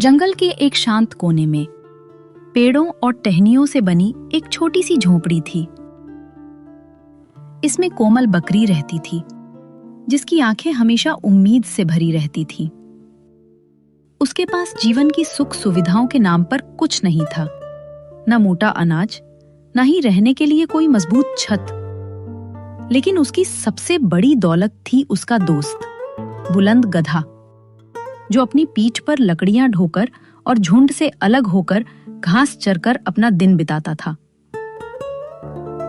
जंगल के एक शांत कोने में पेड़ों और टहनियों से बनी एक छोटी सी झोपड़ी थी। इसमें कोमल बकरी रहती थी, जिसकी आंखें हमेशा उम्मीद से भरी रहती थी। उसके पास जीवन की सुख सुविधाओं के नाम पर कुछ नहीं था, न मोटा अनाज, न ही रहने के लिए कोई मजबूत छत। लेकिन उसकी सबसे बड़ी दौलत थी उसका दोस्त, बुलंद गधा, जो अपनी पीठ पर लकड़ियां ढोकर और झुंड से अलग होकर घास चरकर अपना दिन बिताता था।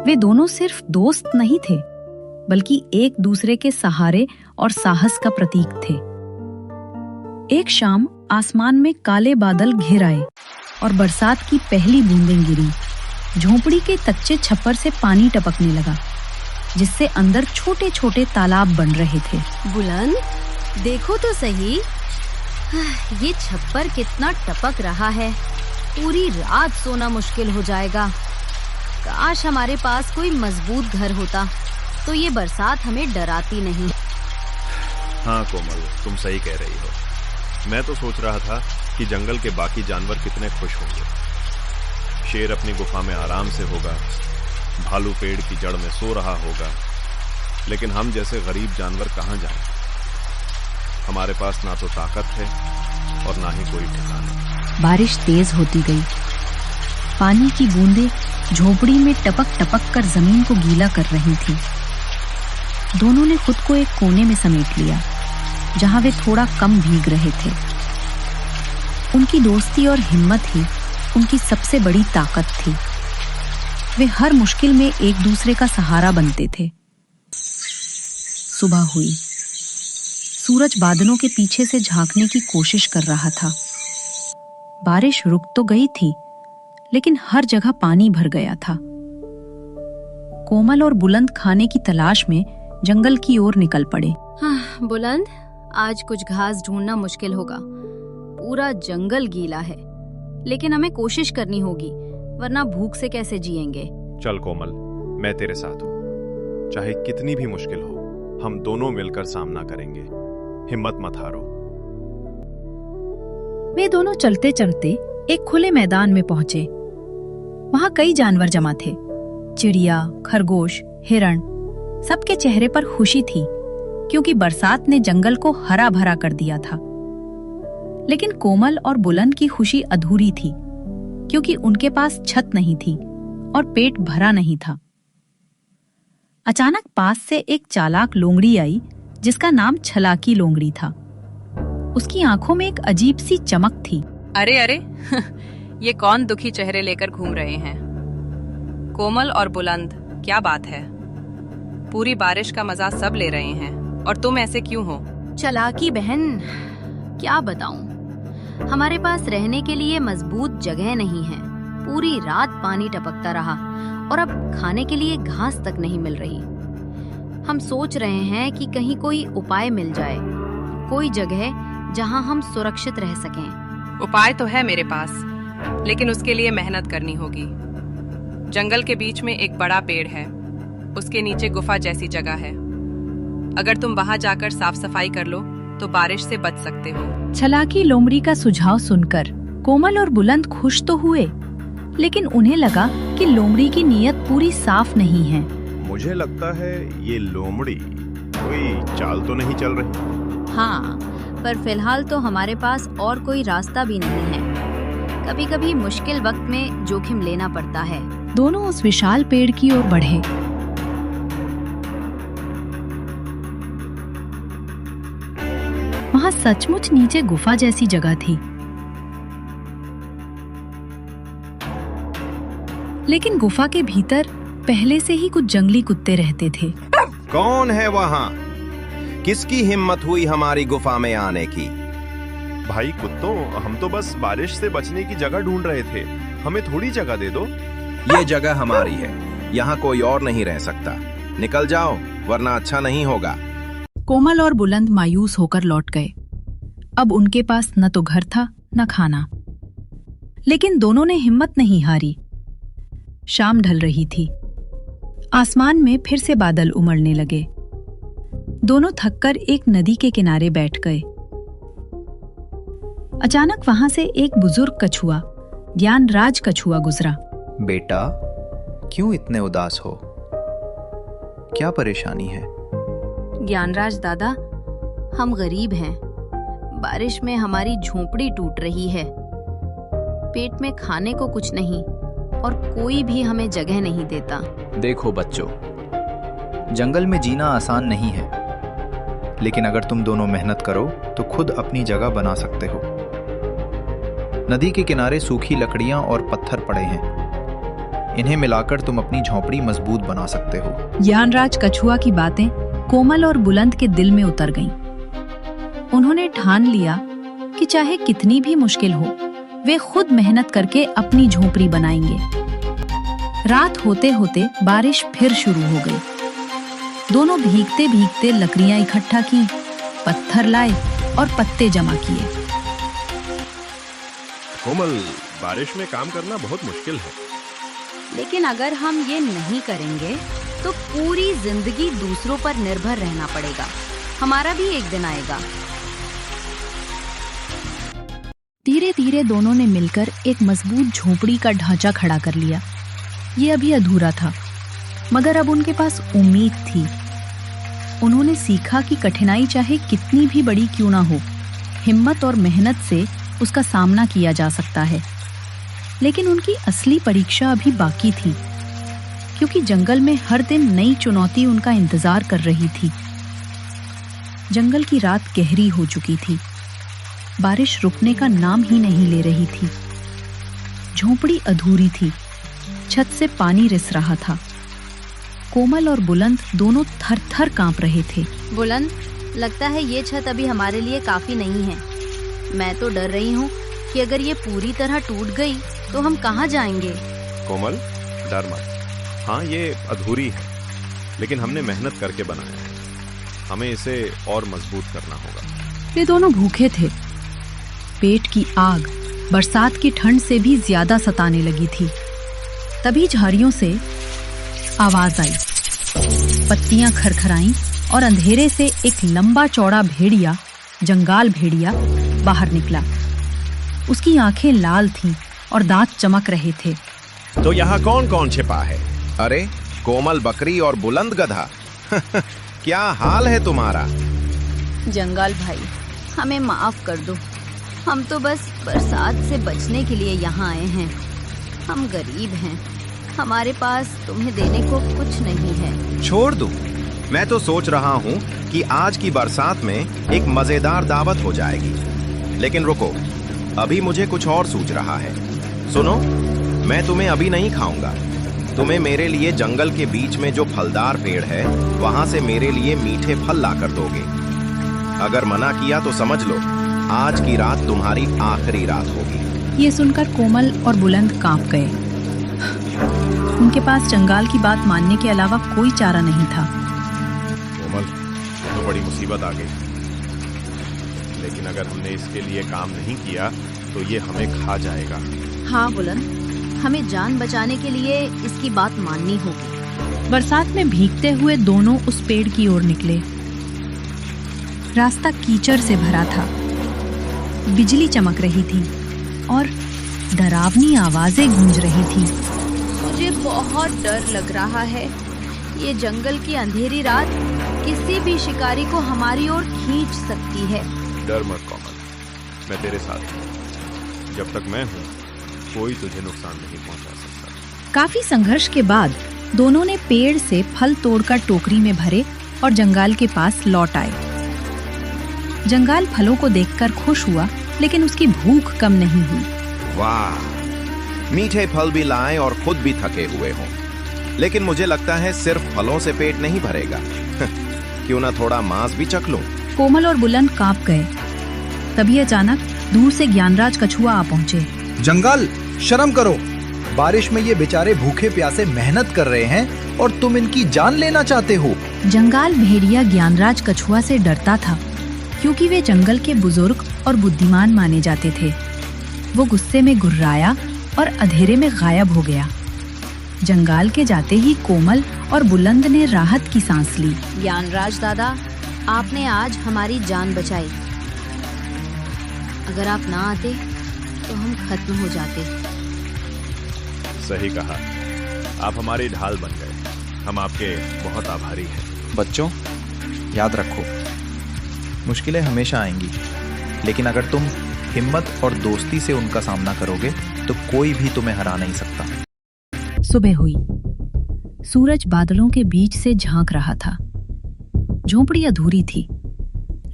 वे दोनों सिर्फ दोस्त नहीं थे, बल्कि एक दूसरे के सहारे और साहस का प्रतीक थे। एक शाम आसमान में काले बादल घिर आए और बरसात की पहली बूंदें गिरी। झोंपड़ी के कच्चे छप्पर से पानी टपकने लगा, जिससे अंदर छोटे छोटे तालाब बन रहे थे। बुलंद, देखो तो सही, ये छप्पर कितना टपक रहा है। पूरी रात सोना मुश्किल हो जाएगा। काश हमारे पास कोई मजबूत घर होता, तो ये बरसात हमें डराती नहीं। हाँ कोमल, तुम सही कह रही हो। मैं तो सोच रहा था कि जंगल के बाकी जानवर कितने खुश होंगे। शेर अपनी गुफा में आराम से होगा, भालू पेड़ की जड़ में सो रहा होगा, लेकिन हम जैसे गरीब जानवर कहाँ जाएं? हमारे पास ना तो ताकत है और ना ही कोई ठिकाना। बारिश तेज होती गई। पानी की बूंदें झोपड़ी में टपक टपक कर जमीन को गीला कर रही थीं। दोनों ने खुद को एक कोने में समेट लिया, जहां वे थोड़ा कम भीग रहे थे। उनकी दोस्ती और हिम्मत ही उनकी सबसे बड़ी ताकत थी। वे हर मुश्किल में एक दूसरे का सहारा बनते थे। सुबह हुई। सूरज बादलों के पीछे से झांकने की कोशिश कर रहा था। बारिश रुक तो गई थी, लेकिन हर जगह पानी भर गया था। कोमल और बुलंद खाने की तलाश में जंगल की ओर निकल पड़े। बुलंद, आज कुछ घास ढूंढना मुश्किल होगा। पूरा जंगल गीला है, लेकिन हमें कोशिश करनी होगी, वरना भूख से कैसे जिएंगे। चल कोमल, मैं तेरे साथ हूँ। चाहे कितनी भी मुश्किल हो, हम दोनों मिलकर सामना करेंगे। हिम्मत मत हारो। वे दोनों चलते चलते एक खुले मैदान में पहुंचे। वहां कई जानवर जमा थे। चिड़िया, खरगोश, हिरण, सबके चेहरे पर खुशी थी, क्योंकि बरसात ने जंगल को हरा भरा कर दिया था। लेकिन कोमल और बुलंद की खुशी अधूरी थी, क्योंकि उनके पास छत नहीं थी और पेट भरा नहीं था। अचानक पास से एक चालाक लोमड़ी आई, जिसका नाम छलाकी लोमड़ी था। उसकी आंखों में एक अजीब सी चमक थी। अरे अरे ये कौन दुखी चेहरे लेकर घूम रहे हैं? कोमल और बुलंद, क्या बात है? पूरी बारिश का मजा सब ले रहे हैं, और तुम ऐसे क्यों हो? चलाकी बहन, क्या बताऊं, हमारे पास रहने के लिए मजबूत जगह नहीं है। पूरी रात पानी टपकता रहा और अब खाने के लिए घास तक नहीं मिल रही। हम सोच रहे हैं कि कहीं कोई उपाय मिल जाए, कोई जगह जहां हम सुरक्षित रह सकें। उपाय तो है मेरे पास, लेकिन उसके लिए मेहनत करनी होगी। जंगल के बीच में एक बड़ा पेड़ है, उसके नीचे गुफा जैसी जगह है। अगर तुम वहां जाकर साफ सफाई कर लो तो बारिश से बच सकते हो। छलाकी लोमड़ी का सुझाव सुनकर कोमल और बुलंद खुश तो हुए, लेकिन उन्हें लगा कि लोमड़ी की नीयत पूरी साफ नहीं है। मुझे लगता है ये लोमड़ी कोई चाल तो नहीं चल रही। हाँ, पर फिलहाल तो हमारे पास और कोई रास्ता भी नहीं है। कभी कभी मुश्किल वक्त में जोखिम लेना पड़ता है। दोनों उस विशाल पेड़ की ओर बढ़े। वहां सचमुच नीचे गुफा जैसी जगह थी, लेकिन गुफा के भीतर पहले से ही कुछ जंगली कुत्ते रहते थे। कौन है वहाँ? किसकी हिम्मत हुई हमारी गुफा में आने की? भाई कुत्तों, हम तो बस बारिश से बचने की जगह ढूंढ रहे थे। हमें थोड़ी जगह दे दो। ये जगह हमारी है, यहाँ कोई और नहीं रह सकता। निकल जाओ, वरना अच्छा नहीं होगा। कोमल और बुलंद मायूस होकर लौट गए। अब उनके पास न तो घर था न खाना, लेकिन दोनों ने हिम्मत नहीं हारी। शाम ढल रही थी। आसमान में फिर से बादल उमड़ने लगे। दोनों थककर एक नदी के किनारे बैठ गए। अचानक वहां से एक बुजुर्ग कछुआ, ज्ञानराज कछुआ गुजरा। बेटा, क्यों इतने उदास हो? क्या परेशानी है? ज्ञानराज दादा, हम गरीब हैं। बारिश में हमारी झोपड़ी टूट रही है। पेट में खाने को कुछ नहीं और कोई भी हमें जगह नहीं देता। देखो बच्चों, जंगल में जीना आसान नहीं है, लेकिन अगर तुम दोनों मेहनत करो तो खुद अपनी जगह बना सकते हो। नदी के किनारे सूखी लकड़ियां और पत्थर पड़े हैं। इन्हें मिलाकर तुम अपनी झोपड़ी मजबूत बना सकते हो। ज्ञानराज कछुआ की बातें कोमल और बुलंद के दिल में उतर गईं। उन्होंने ठान लिया कि चाहे कितनी भी मुश्किल हो, वे खुद मेहनत करके अपनी झोपड़ी बनाएंगे। रात होते होते बारिश फिर शुरू हो गई। दोनों भीगते भीगते लकड़ियां इकट्ठा की, पत्थर लाए और पत्ते जमा किए। कोमल, बारिश में काम करना बहुत मुश्किल है। लेकिन अगर हम ये नहीं करेंगे तो पूरी जिंदगी दूसरों पर निर्भर रहना पड़ेगा। हमारा भी एक दिन आएगा। धीरे धीरे दोनों ने मिलकर एक मजबूत झोपड़ी का ढांचा खड़ा कर लिया। ये अभी अधूरा था, मगर अब उनके पास उम्मीद थी। उन्होंने सीखा कि कठिनाई चाहे कितनी भी बड़ी क्यों ना हो, हिम्मत और मेहनत से उसका सामना किया जा सकता है। लेकिन उनकी असली परीक्षा अभी बाकी थी, क्योंकि जंगल में हर दिन नई चुनौती उनका इंतजार कर रही थी। जंगल की रात गहरी हो चुकी थी। बारिश रुकने का नाम ही नहीं ले रही थी। झोपड़ी अधूरी थी, छत से पानी रिस रहा था। कोमल और बुलंद दोनों थर-थर कांप रहे थे। बुलंद, लगता है ये छत अभी हमारे लिए काफी नहीं है। मैं तो डर रही हूँ कि अगर ये पूरी तरह टूट गई तो हम कहाँ जाएंगे। कोमल, डर मत। हाँ, ये अधूरी है, लेकिन हमने मेहनत करके बनाया है। हमें इसे और मजबूत करना होगा। वे दोनों भूखे थे। पेट की आग बरसात की ठंड से भी ज्यादा सताने लगी थी। तभी झाड़ियों से आवाज आई, पत्तियां खरखराईं और अंधेरे से एक लंबा चौड़ा भेड़िया, जंगाल भेड़िया, बाहर निकला। उसकी आंखें लाल थीं और दांत चमक रहे थे। तो यहाँ कौन कौन छिपा है? अरे, कोमल बकरी और बुलंद गधा। क्या हाल है तुम्हारा? जंगाल भाई, हमें माफ कर दो। हम तो बस बरसात से बचने के लिए यहाँ आए हैं। हम गरीब हैं, हमारे पास तुम्हें देने को कुछ नहीं है। छोड़ दो, मैं तो सोच रहा हूँ कि आज की बरसात में एक मजेदार दावत हो जाएगी। लेकिन रुको, अभी मुझे कुछ और सूझ रहा है। सुनो, मैं तुम्हें अभी नहीं खाऊंगा। तुम्हें मेरे लिए जंगल के बीच में जो फलदार पेड़ है, वहां से मेरे लिए मीठे फल लाकर दोगे। अगर मना किया तो समझ लो, आज की रात तुम्हारी आखिरी रात होगी। ये सुनकर कोमल और बुलंद कांप गए। उनके पास जंगाल की बात मानने के अलावा कोई चारा नहीं था। कोमल, तो बड़ी मुसीबत आ गई। लेकिन अगर हमने इसके लिए काम नहीं किया तो ये हमें खा जाएगा। हाँ बुलंद, हमें जान बचाने के लिए इसकी बात माननी होगी। बरसात में भीगते हुए दोनों उस पेड़ की ओर निकले। रास्ता कीचड़ से भरा था, बिजली चमक रही थी और डरावनी आवाजें गूंज रही थी। मुझे बहुत डर लग रहा है। ये जंगल की अंधेरी रात किसी भी शिकारी को हमारी ओर खींच सकती है। डर मत कोमल, मैं तेरे साथ हूँ। जब तक मैं हूँ, कोई तुझे नुकसान नहीं पहुँचा सकता। काफी संघर्ष के बाद दोनों ने पेड़ से फल तोड़कर टोकरी में भरे और जंगाल के पास लौट आए। जंगाल फलों को देखकर खुश हुआ, लेकिन उसकी भूख कम नहीं हुई। वाह, मीठे फल भी लाए और खुद भी थके हुए हों। लेकिन मुझे लगता है सिर्फ फलों से पेट नहीं भरेगा। क्यों ना थोड़ा मांस भी चख लूं। कोमल और बुलंद कांप गए। तभी अचानक दूर से ज्ञानराज कछुआ आ पहुंचे। जंगाल, शर्म करो। बारिश में ये बेचारे भूखे प्यासे मेहनत कर रहे हैं और तुम इनकी जान लेना चाहते हो। जंगाल भेड़िया ज्ञानराज कछुआ से डरता था, क्योंकि वे जंगल के बुजुर्ग और बुद्धिमान माने जाते थे। वो गुस्से में गुर्राया और अंधेरे में गायब हो गया। जंगाल के जाते ही कोमल और बुलंद ने राहत की सांस ली। ज्ञानराज दादा, आपने आज हमारी जान बचाई। अगर आप ना आते तो हम खत्म हो जाते। सही कहा, आप हमारी ढाल बन गए। हम आपके बहुत आभारी हैं। बच्चों, याद रखो, मुश्किलें हमेशा आएंगी, लेकिन अगर तुम हिम्मत और दोस्ती से उनका सामना करोगे तो कोई भी तुम्हें हरा नहीं सकता। सुबह हुई। सूरज बादलों के बीच से झांक रहा था। झोंपड़ी अधूरी थी,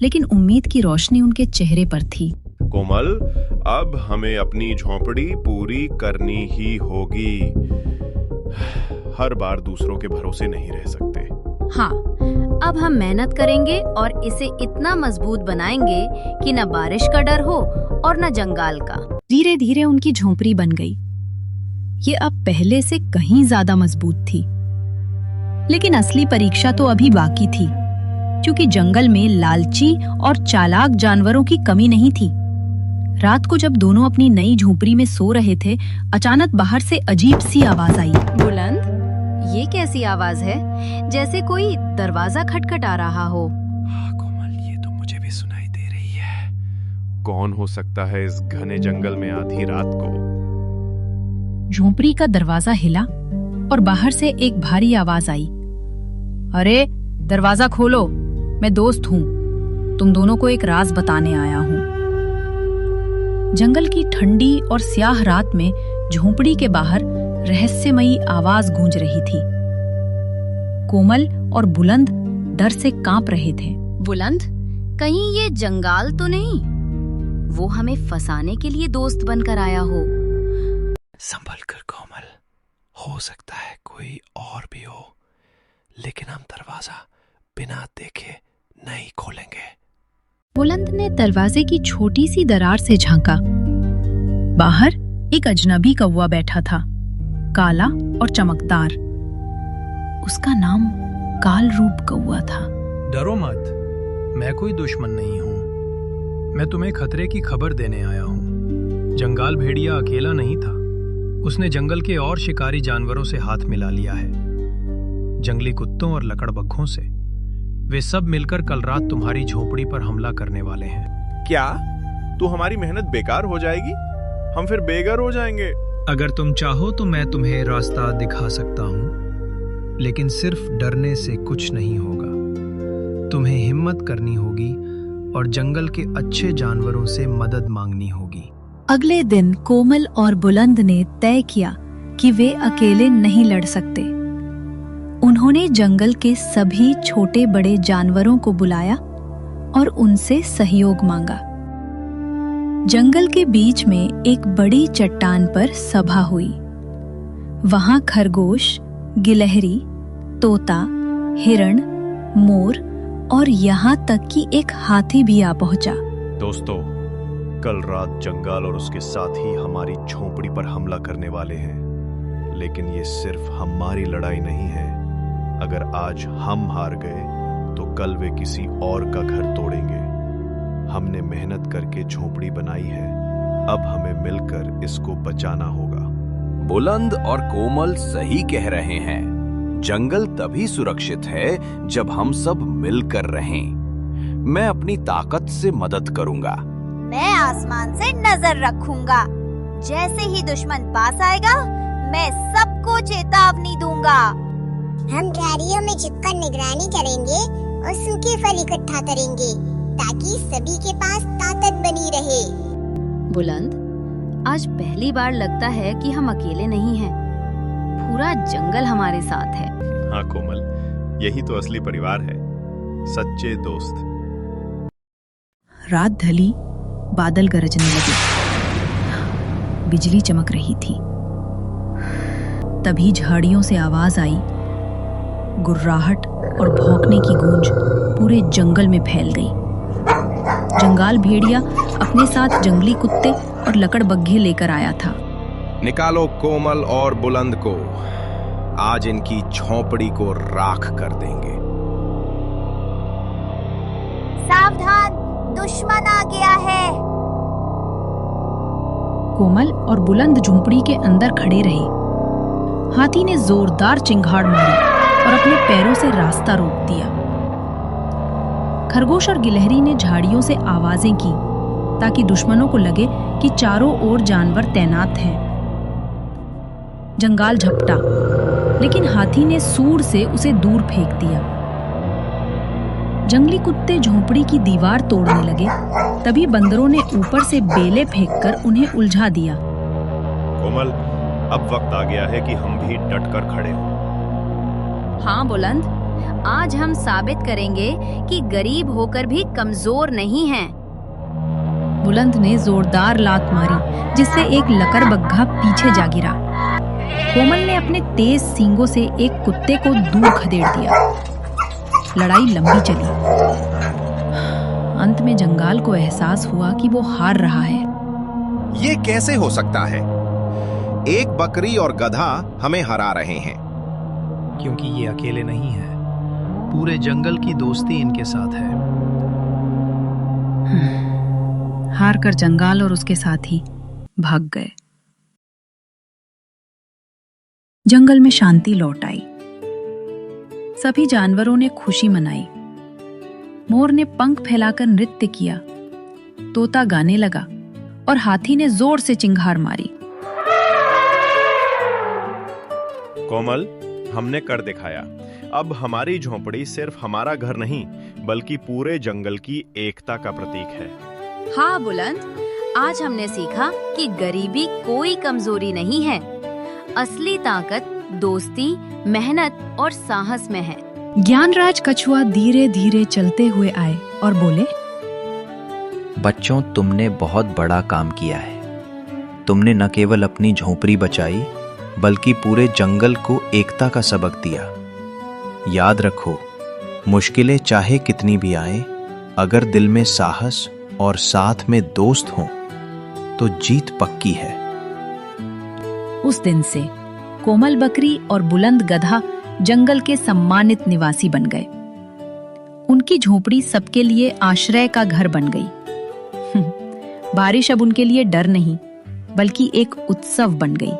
लेकिन उम्मीद की रोशनी उनके चेहरे पर थी। कोमल, अब हमें अपनी झोंपड़ी पूरी करनी ही होगी। हर बार दूसरों के भरोसे नहीं रह सकते। हाँ, अब हम मेहनत करेंगे और इसे इतना मजबूत बनाएंगे कि न बारिश का डर हो और न जंगाल का। धीरे धीरे उनकी झोंपड़ी बन गई। ये अब पहले से कहीं ज्यादा मजबूत थी, लेकिन असली परीक्षा तो अभी बाकी थी, क्योंकि जंगल में लालची और चालाक जानवरों की कमी नहीं थी। रात को जब दोनों अपनी नई झोंपड़ी में सो रहे थे, अचानक बाहर से अजीब सी आवाज आई। बुलंद, ये कैसी आवाज है? जैसे कोई दरवाजा खटखटा रहा हो। हाँ कोमल, ये तो मुझे भी सुनाई दे रही है। कौन हो सकता है इस घने जंगल में आधी रात को? झोंपड़ी का दरवाजा हिला और बाहर से एक भारी आवाज आई। अरे दरवाजा खोलो, मैं दोस्त हूँ, तुम दोनों को एक राज बताने आया हूँ। जंगल की ठंडी और स्याह रात में झोंपड़ी के बाहर रहस्यमयी आवाज गूंज रही थी। कोमल और बुलंद डर से कांप रहे थे। बुलंद, कहीं ये जंगाल तो नहीं? वो हमें फंसाने के लिए दोस्त बनकर आया हो। संभल कर कोमल, हो सकता है कोई और भी हो, लेकिन हम दरवाजा बिना देखे नहीं खोलेंगे। बुलंद ने दरवाजे की छोटी सी दरार से झांका। बाहर एक अजनबी कौवा बैठा था, काला और चमकदार। उसका नाम काल रूप कौवा था। डरो मत, मैं कोई दुश्मन नहीं हूँ। मैं तुम्हें खतरे की खबर देने आया हूँ। जंगाल भेड़िया अकेला नहीं था, उसने जंगल के और शिकारी जानवरों से हाथ मिला लिया है, जंगली कुत्तों और लकड़बग्घों से। वे सब मिलकर कल रात तुम्हारी झोपड़ी पर हमला करने वाले हैं। क्या? तो हमारी मेहनत बेकार हो जाएगी? हम फिर बेघर हो जाएंगे। अगर तुम चाहो तो मैं तुम्हें रास्ता दिखा सकता हूँ, लेकिन सिर्फ डरने से कुछ नहीं होगा। तुम्हें हिम्मत करनी होगी और जंगल के अच्छे जानवरों से मदद मांगनी होगी। अगले दिन कोमल और बुलंद ने तय किया कि वे अकेले नहीं लड़ सकते। उन्होंने जंगल के सभी छोटे बड़े जानवरों को बुलाया और उनसे सहयोग मांगा। जंगल के बीच में एक बड़ी चट्टान पर सभा हुई। वहां खरगोश, गिलहरी, तोता, हिरण, मोर और यहाँ तक कि एक हाथी भी आ पहुंचा। दोस्तों, कल रात जंगल और उसके साथी हमारी झोंपड़ी पर हमला करने वाले हैं, लेकिन ये सिर्फ हमारी लड़ाई नहीं है। अगर आज हम हार गए तो कल वे किसी और का घर तोड़ेंगे। हमने मेहनत करके झोंपड़ी बनाई है, अब हमें मिलकर इसको बचाना होगा। बुलंद और कोमल सही कह रहे हैं। जंगल तभी सुरक्षित है जब हम सब मिलकर रहें। मैं अपनी ताकत से मदद करूंगा। मैं आसमान से नजर रखूंगा। जैसे ही दुश्मन पास आएगा, मैं सबको चेतावनी दूंगा। हम झाड़ियों में छिपकर निगरानी करेंगे और सूखे फल इकट्ठा करेंगे, ताकि सभी के पास ताकत बनी रहे। बुलंद, आज पहली बार लगता है कि हम अकेले नहीं हैं। पूरा जंगल हमारे साथ है। हाँ कोमल, यही तो असली परिवार है, सच्चे दोस्त। रात ढली, बादल गरजने लगे, बिजली चमक रही थी। तभी झाड़ियों से आवाज आई। गुर्राहट और भौंकने की गूंज पूरे जंगल में फैल गई। जंगाल भेड़िया अपने साथ जंगली कुत्ते और लकड़बग्घे लेकर आया था। निकालो कोमल और बुलंद को, आज इनकी झोंपड़ी को राख कर देंगे। सावधान, दुश्मन आ गया है। कोमल और बुलंद झोंपड़ी के अंदर खड़े रहे। हाथी ने जोरदार चिंगाड़ मारी और अपने पैरों से रास्ता रोक दिया। खरगोश और गिलहरी ने झाड़ियों से आवाजें की, ताकि दुश्मनों को लगे कि चारों ओर जानवर तैनात हैं। जंगाल झपटा, लेकिन हाथी ने सूंड से उसे दूर फेंक दिया। जंगली कुत्ते झोपड़ी की दीवार तोड़ने लगे, तभी बंदरों ने ऊपर से बेले फेंककर उन्हें उलझा दिया। कोमल, अब वक्त आ गया है कि हम भी डट कर खड़े हों। हाँ बुलंद, आज हम साबित करेंगे कि गरीब होकर भी कमजोर नहीं हैं। बुलंद ने जोरदार लात मारी, जिससे एक लकड़बग्घा पीछे जा गिरा। कोमल ने अपने तेज सींगों से एक कुत्ते को दूर खदेड़ दिया। लड़ाई लंबी चली। अंत में जंगाल को एहसास हुआ कि वो हार रहा है। ये कैसे हो सकता है? एक बकरी और गधा हमें हरा रहे हैं। क्योंकि ये अकेले नहीं है, पूरे जंगल की दोस्ती इनके साथ है। हार कर जंगाल और उसके साथी भाग गए। जंगल में शांति लौट आई। सभी जानवरों ने खुशी मनाई। मोर ने पंख फैलाकर नृत्य किया, तोता गाने लगा और हाथी ने जोर से चिंगार मारी। कोमल, हमने कर दिखाया। अब हमारी झोंपड़ी सिर्फ हमारा घर नहीं, बल्कि पूरे जंगल की एकता का प्रतीक है। हाँ बुलंद, आज हमने सीखा कि गरीबी कोई कमजोरी नहीं है। असली ताकत दोस्ती, मेहनत और साहस में है। ज्ञानराज कछुआ धीरे धीरे चलते हुए आए और बोले, बच्चों, तुमने बहुत बड़ा काम किया है। तुमने न केवल अपनी झोपड़ी बचाई, बल्कि पूरे जंगल को एकता का सबक दिया। याद रखो, मुश्किलें चाहे कितनी भी आए, अगर दिल में साहस और साथ में दोस्त हों, तो जीत पक्की है। उस दिन से कोमल बकरी और बुलंद गधा जंगल के सम्मानित निवासी बन गए। उनकी झोपड़ी सबके लिए आश्रय का घर बन गई। बारिश अब उनके लिए डर नहीं, बल्कि एक उत्सव बन गई।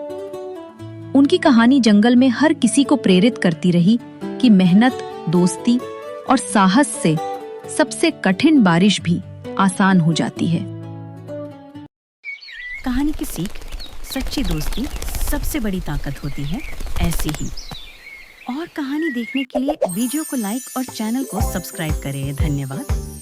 उनकी कहानी जंगल में हर किसी को प्रेरित करती रही कि मेहनत, दोस्ती और साहस से सबसे कठिन बारिश भी आसान हो जाती है। कहानी की सीख, सच्ची दोस्ती सबसे बड़ी ताकत होती है, ऐसी ही। और कहानी देखने के लिए वीडियो को लाइक और चैनल को सब्सक्राइब करें। धन्यवाद।